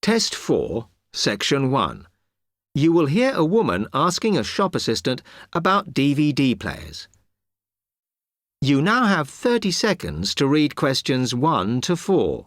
Test 4, Section 1. You will hear a woman asking a shop assistant about DVD players. You now have 30 seconds to read questions 1 to 4.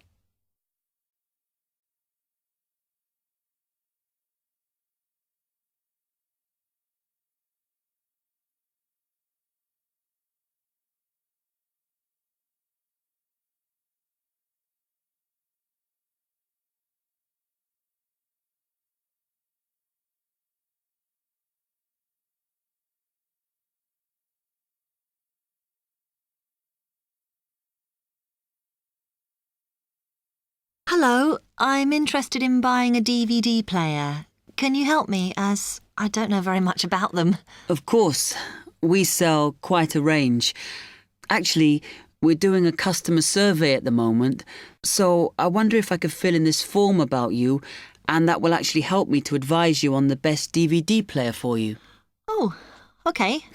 Hello, I'm interested in buying a DVD player. Can you help me, as I don't know very much about them? Of course. We sell quite a range. Actually, we're doing a customer survey at the moment, so I wonder if I could fill in this form about you, and that will actually help me to advise you on the best DVD player for you. Oh, OK.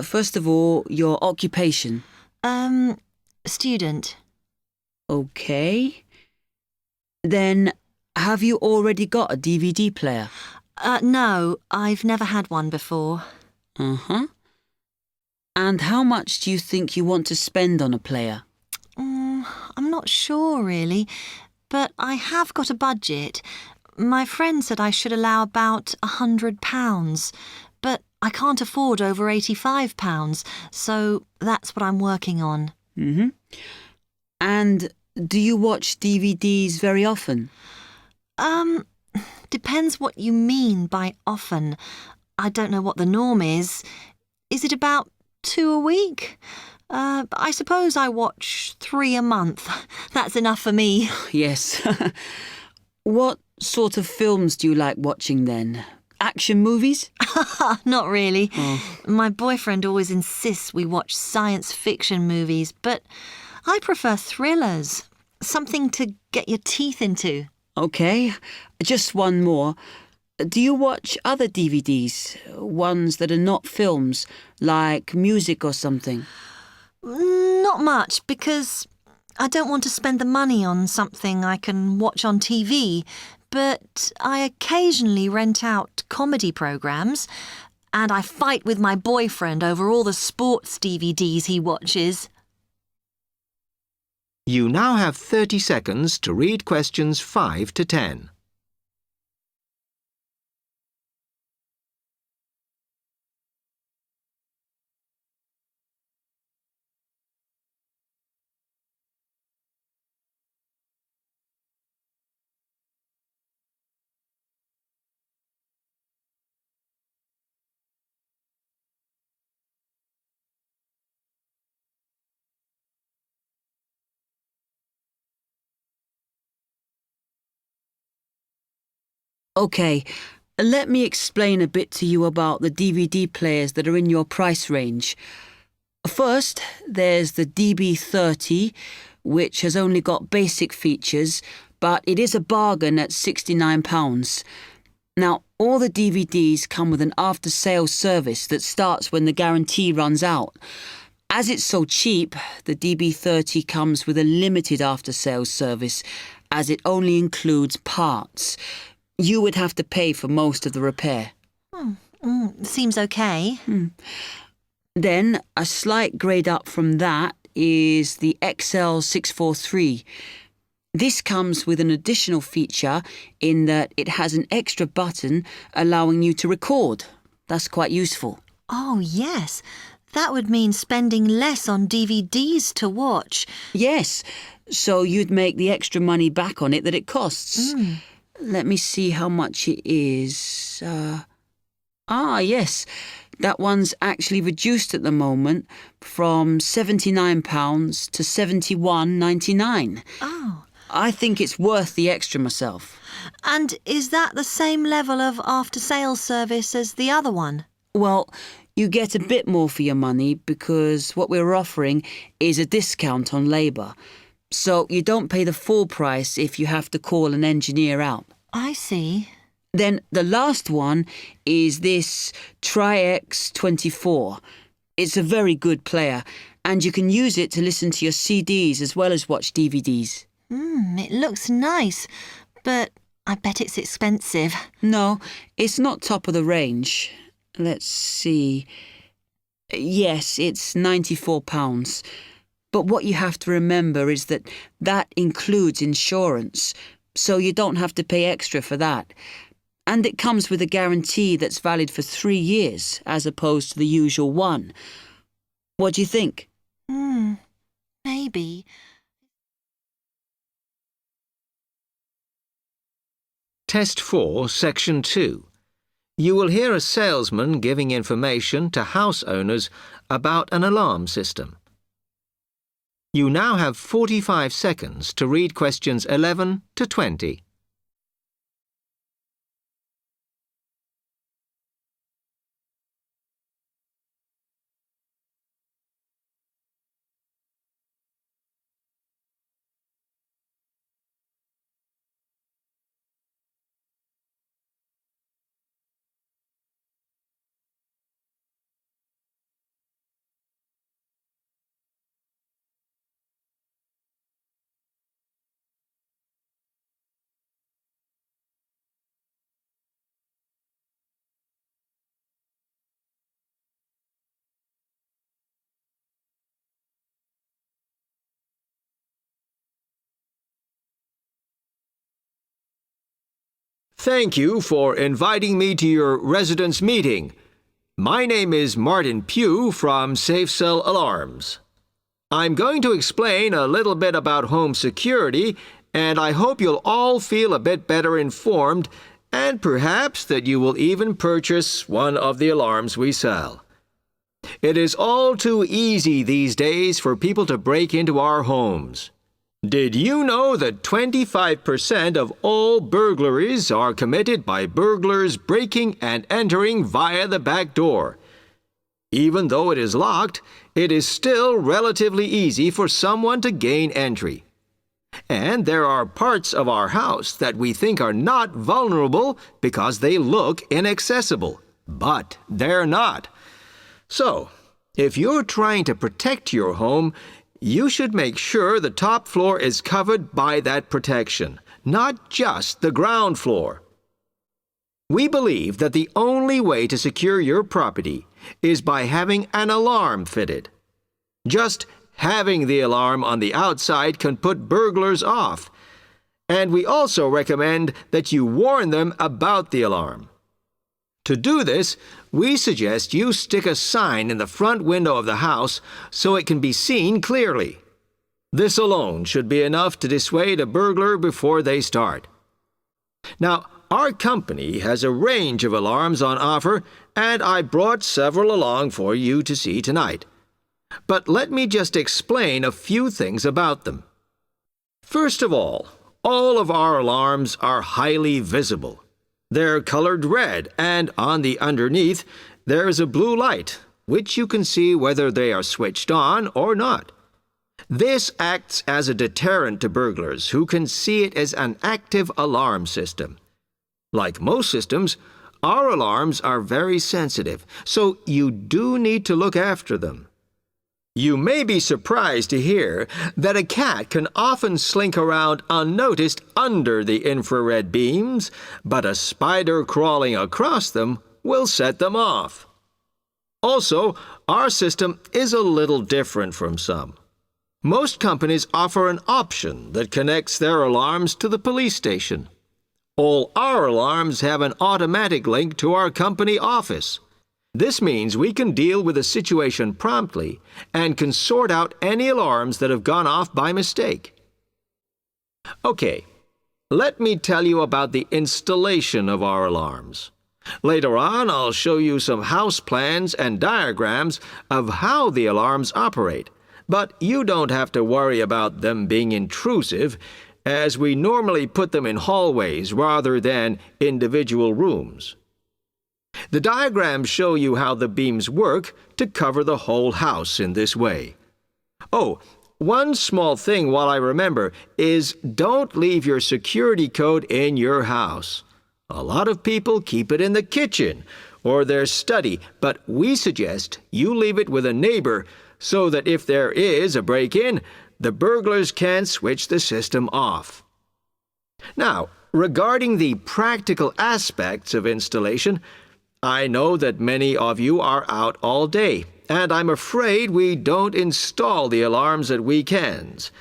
First of all, your occupation. Student. OK. Then, have you already got a DVD player? No, I've never had one before. Uh-huh. And how much do you think you want to spend on a player? I'm not sure, really, but I have got a budget. My friend said I should allow about £100, but I can't afford over £85, so that's what I'm working on. Mm-hmm. And do you watch DVDs very often? Depends what you mean by often. I don't know what the norm is. Is it about 2 a week? I suppose I watch 3 a month. That's enough for me. Yes. What sort of films do you like watching then? Action movies? Not really. Oh. My boyfriend always insists we watch science fiction movies, but I prefer thrillers. Something to get your teeth into. OK, just one more. Do you watch other DVDs? Ones that are not films, like music or something? Not much, because I don't want to spend the money on something I can watch on TV, but I occasionally rent out comedy programmes, and I fight with my boyfriend over all the sports DVDs he watches. You now have 30 seconds to read questions 5 to 10. OK, let me explain a bit to you about the DVD players that are in your price range. First, there's the DB30, which has only got basic features, but it is a bargain at £69. Now, all the DVDs come with an after-sales service that starts when the guarantee runs out. As it's so cheap, the DB30 comes with a limited after-sales service, as it only includes parts. You would have to pay for most of the repair. Seems OK. Then, a slight grade up from that is the XL643. This comes with an additional feature in that it has an extra button allowing you to record. That's quite useful. Oh, yes. That would mean spending less on DVDs to watch. Yes, so you'd make the extra money back on it that it costs. Let me see how much it is. Yes, that one's actually reduced at the moment from £79 to £71.99. Oh. I think it's worth the extra myself. And is that the same level of after-sales service as the other one? Well, you get a bit more for your money because what we're offering is a discount on labour. So you don't pay the full price if you have to call an engineer out. I see. Then the last one is this Tri-X24. It's a very good player, and you can use it to listen to your CDs as well as watch DVDs. It looks nice, but I bet it's expensive. No, it's not top of the range. Let's see. Yes, it's £94. But what you have to remember is that includes insurance, so you don't have to pay extra for that. And it comes with a guarantee that's valid for 3 years, as opposed to the usual one. What do you think? Maybe. Test 4, Section 2. You will hear a salesman giving information to house owners about an alarm system. You now have 45 seconds to read questions 11 to 20. Thank you for inviting me to your residence meeting. My name is Martin Pugh from Safe Cell Alarms. I'm going to explain a little bit about home security, and I hope you'll all feel a bit better informed, and perhaps that you will even purchase one of the alarms we sell. It is all too easy these days for people to break into our homes. Did you know that 25% of all burglaries are committed by burglars breaking and entering via the back door? Even though it is locked, it is still relatively easy for someone to gain entry. And there are parts of our house that we think are not vulnerable because they look inaccessible, but they're not. So, if you're trying to protect your home, you should make sure the top floor is covered by that protection, not just the ground floor. We believe that the only way to secure your property is by having an alarm fitted. Just having the alarm on the outside can put burglars off, and we also recommend that you warn them about the alarm. To do this, we suggest you stick a sign in the front window of the house so it can be seen clearly. This alone should be enough to dissuade a burglar before they start. Now, our company has a range of alarms on offer, and I brought several along for you to see tonight. But let me just explain a few things about them. First of all of our alarms are highly visible. They're colored red, and on the underneath, there's a blue light, which you can see whether they are switched on or not. This acts as a deterrent to burglars who can see it as an active alarm system. Like most systems, our alarms are very sensitive, so you do need to look after them. You may be surprised to hear that a cat can often slink around unnoticed under the infrared beams, but a spider crawling across them will set them off. Also, our system is a little different from some. Most companies offer an option that connects their alarms to the police station. All our alarms have an automatic link to our company office. This means we can deal with a situation promptly and can sort out any alarms that have gone off by mistake. Okay, let me tell you about the installation of our alarms. Later on, I'll show you some house plans and diagrams of how the alarms operate, but you don't have to worry about them being intrusive, as we normally put them in hallways rather than individual rooms. The diagrams show you how the beams work to cover the whole house in this way. Oh, one small thing while I remember is don't leave your security code in your house. A lot of people keep it in the kitchen or their study, but we suggest you leave it with a neighbor so that if there is a break-in, the burglars can switch the system off. Now, regarding the practical aspects of installation, I know that many of you are out all day, and I'm afraid we don't install the alarms at weekends.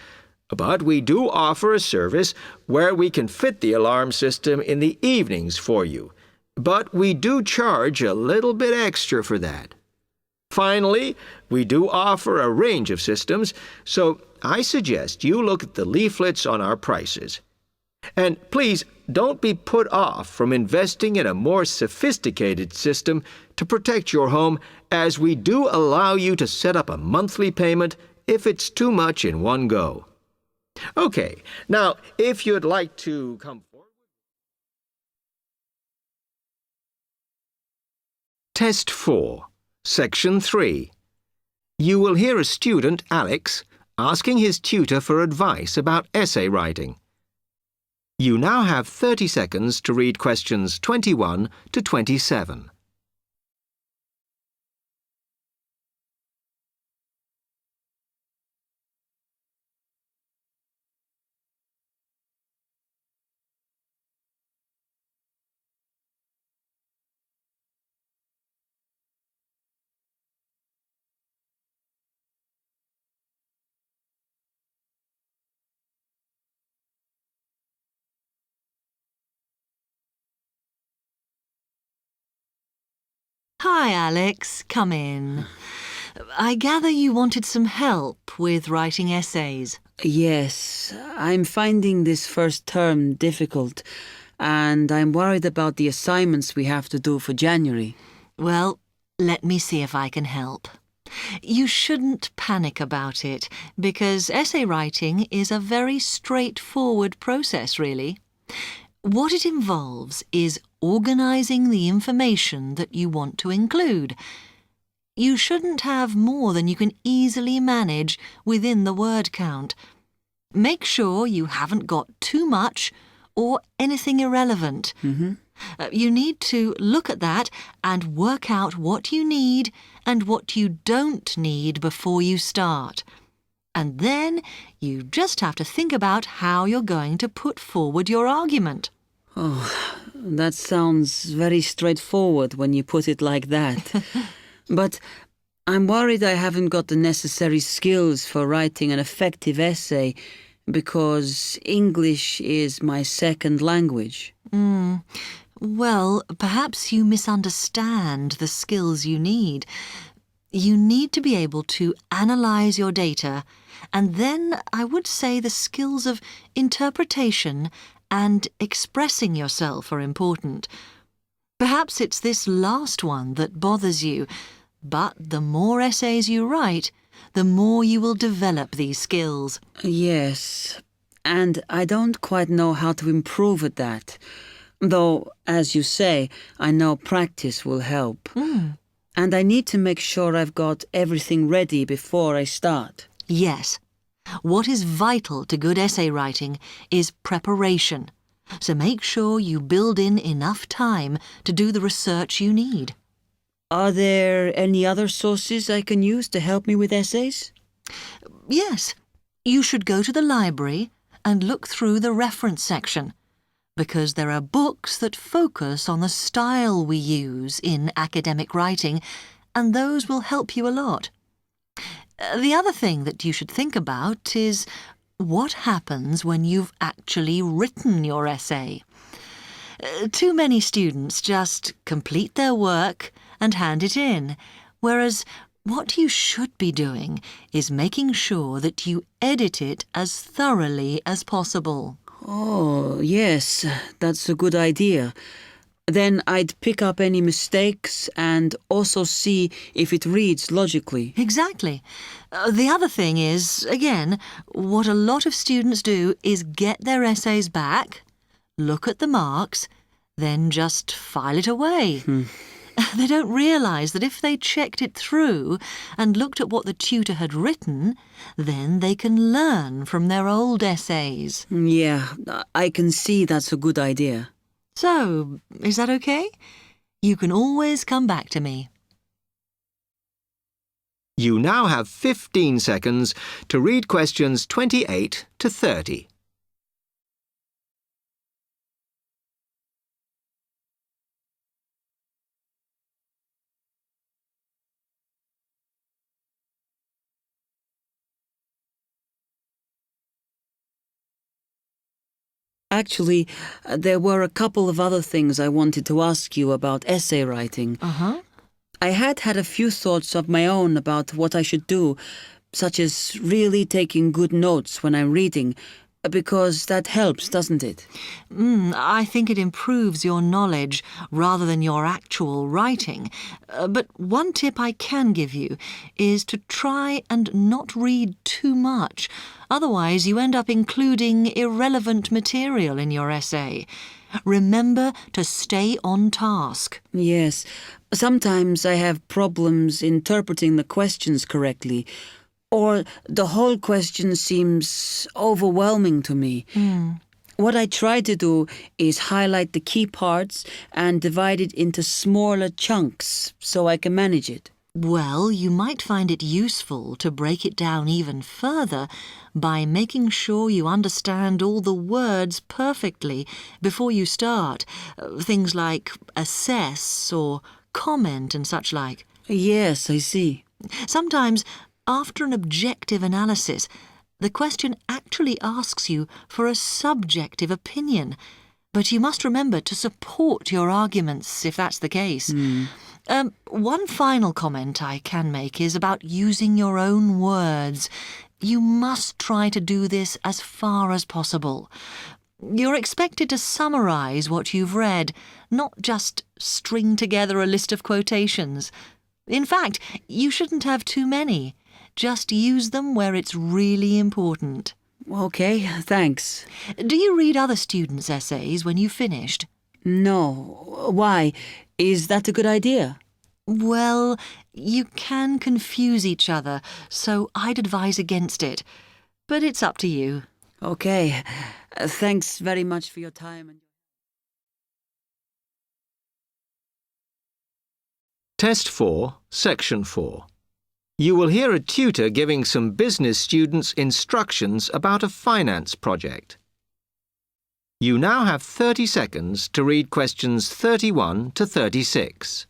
But we do offer a service where we can fit the alarm system in the evenings for you. But we do charge a little bit extra for that. Finally, we do offer a range of systems, so I suggest you look at the leaflets on our prices. And please don't be put off from investing in a more sophisticated system to protect your home, as we do allow you to set up a monthly payment if it's too much in one go. Okay, now if you'd like to come forward. Test 4, Section 3. You will hear a student, Alex, asking his tutor for advice about essay writing. You now have 30 seconds to read questions 21 to 27. Hi, Alex. Come in. I gather you wanted some help with writing essays. Yes, I'm finding this first term difficult, and I'm worried about the assignments we have to do for January. Well, let me see if I can help. You shouldn't panic about it, because essay writing is a very straightforward process, really. What it involves is organising the information that you want to include. You shouldn't have more than you can easily manage within the word count. Make sure you haven't got too much or anything irrelevant. You need to look at that and work out what you need and what you don't need before you start. And then you just have to think about how you're going to put forward your argument. Oh, that sounds very straightforward when you put it like that. But I'm worried I haven't got the necessary skills for writing an effective essay because English is my second language. Well, perhaps you misunderstand the skills you need. You need to be able to analyse your data, and then I would say the skills of interpretation and expressing yourself are important. Perhaps it's this last one that bothers you, but the more essays you write, the more you will develop these skills. Yes, and I don't quite know how to improve at that. Though, as you say, I know practice will help. And I need to make sure I've got everything ready before I start. Yes. What is vital to good essay writing is preparation. So make sure you build in enough time to do the research you need. Are there any other sources I can use to help me with essays? Yes. You should go to the library and look through the reference section, because there are books that focus on the style we use in academic writing, and those will help you a lot. The other thing that you should think about is what happens when you've actually written your essay. Too many students just complete their work and hand it in, whereas what you should be doing is making sure that you edit it as thoroughly as possible. Oh, yes, that's a good idea. Then I'd pick up any mistakes and also see if it reads logically. Exactly. The other thing is, again, what a lot of students do is get their essays back, look at the marks, then just file it away. They don't realise that if they checked it through and looked at what the tutor had written, then they can learn from their old essays. Yeah, I can see that's a good idea. So, is that okay? You can always come back to me. You now have 15 seconds to read questions 28 to 30. Actually, there were a couple of other things I wanted to ask you about essay writing. Uh-huh. I had a few thoughts of my own about what I should do, such as really taking good notes when I'm reading, because that helps, doesn't it? I think it improves your knowledge rather than your actual writing. But one tip I can give you is to try and not read too much. Otherwise, you end up including irrelevant material in your essay. Remember to stay on task. Yes. Sometimes I have problems interpreting the questions correctly, or the whole question seems overwhelming to me. What I try to do is highlight the key parts and divide it into smaller chunks so I can manage it. Well, you might find it useful to break it down even further by making sure you understand all the words perfectly before you start. Things like assess or comment and such like. Yes, I see. Sometimes, after an objective analysis, the question actually asks you for a subjective opinion. But you must remember to support your arguments if that's the case. One final comment I can make is about using your own words. You must try to do this as far as possible. You're expected to summarise what you've read, not just string together a list of quotations. In fact, you shouldn't have too many. Just use them where it's really important. Okay, thanks. Do you read other students' essays when you've finished? No. Why? Is that a good idea? Well, you can confuse each other, so I'd advise against it. But it's up to you. Okay. Thanks very much for your time. Test 4, Section 4. You will hear a tutor giving some business students instructions about a finance project. You now have 30 seconds to read questions 31 to 36.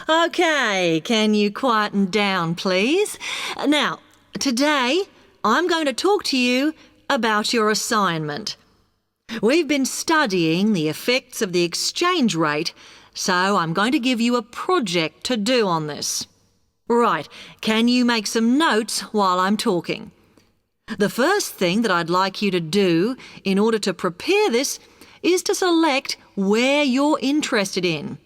OK, can you quieten down, please? Now, today I'm going to talk to you about your assignment. We've been studying the effects of the exchange rate, so I'm going to give you a project to do on this. Right, can you make some notes while I'm talking? The first thing that I'd like you to do in order to prepare this is to select where you're interested in.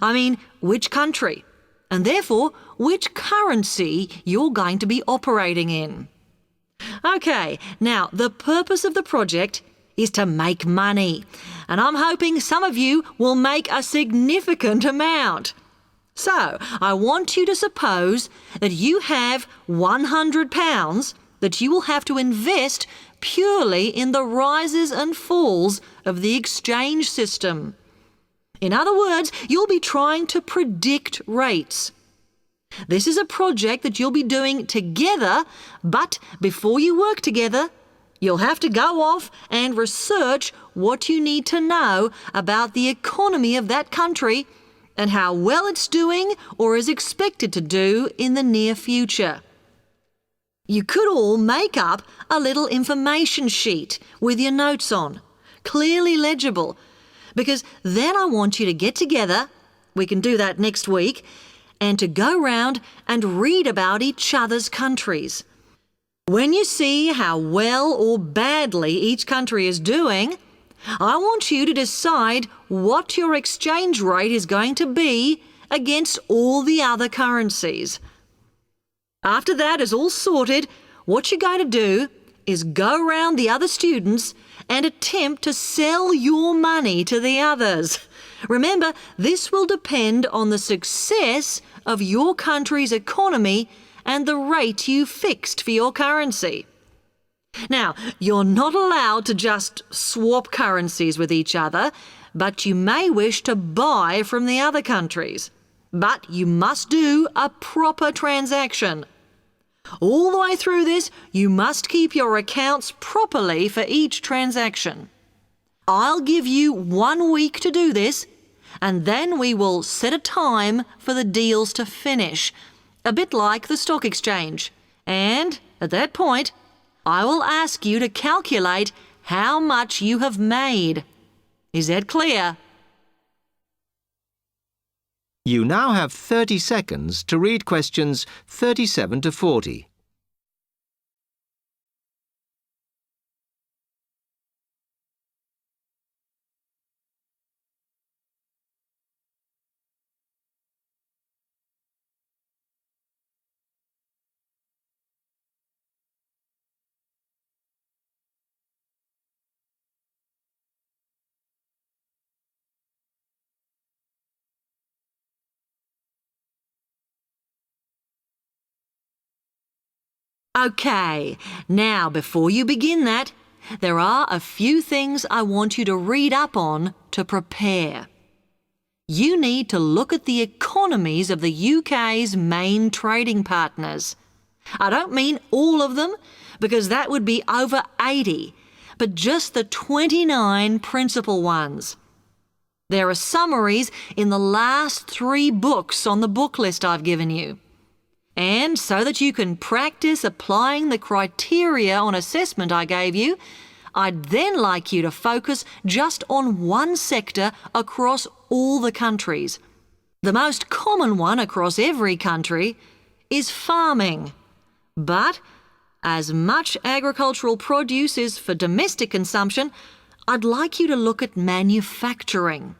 I mean, which country, and therefore which currency you're going to be operating in. OK, now the purpose of the project is to make money, and I'm hoping some of you will make a significant amount. So, I want you to suppose that you have £100 that you will have to invest purely in the rises and falls of the exchange system. In other words, you'll be trying to predict rates. This is a project that you'll be doing together, but before you work together, you'll have to go off and research what you need to know about the economy of that country and how well it's doing or is expected to do in the near future. You could all make up a little information sheet with your notes on, clearly legible, because then I want you to get together, we can do that next week, and to go round and read about each other's countries. When you see how well or badly each country is doing, I want you to decide what your exchange rate is going to be against all the other currencies. After that is all sorted, what you're going to do is go round the other students and attempt to sell your money to the others. Remember, this will depend on the success of your country's economy and the rate you fixed for your currency. Now, you're not allowed to just swap currencies with each other, but you may wish to buy from the other countries. But you must do a proper transaction. All the way through this, you must keep your accounts properly for each transaction. I'll give you 1 week to do this, and then we will set a time for the deals to finish, a bit like the stock exchange. And at that point, I will ask you to calculate how much you have made. Is that clear? You now have 30 seconds to read questions 37 to 40. Okay, now before you begin that, there are a few things I want you to read up on to prepare. You need to look at the economies of the UK's main trading partners. I don't mean all of them, because that would be over 80, but just the 29 principal ones. There are summaries in the last 3 books on the book list I've given you. And so that you can practice applying the criteria on assessment I gave you, I'd then like you to focus just on one sector across all the countries. The most common one across every country is farming. But as much agricultural produce is for domestic consumption, I'd like you to look at manufacturing.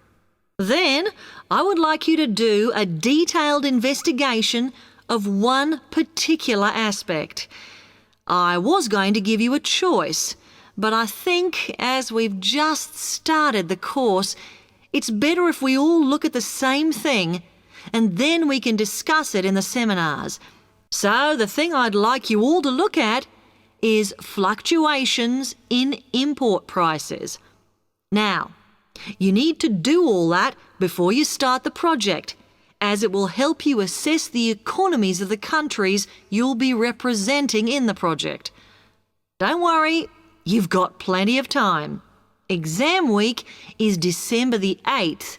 Then I would like you to do a detailed investigation of one particular aspect. I was going to give you a choice, but I think as we've just started the course, it's better if we all look at the same thing and then we can discuss it in the seminars. So the thing I'd like you all to look at is fluctuations in import prices. Now, you need to do all that before you start the project, as it will help you assess the economies of the countries you'll be representing in the project. Don't worry, you've got plenty of time. Exam week is December the 8th.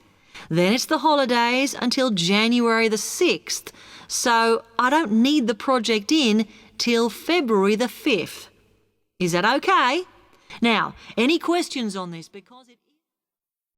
Then it's the holidays until January the 6th, so I don't need the project in till February the 5th. Is that okay? Now, any questions on this? Because it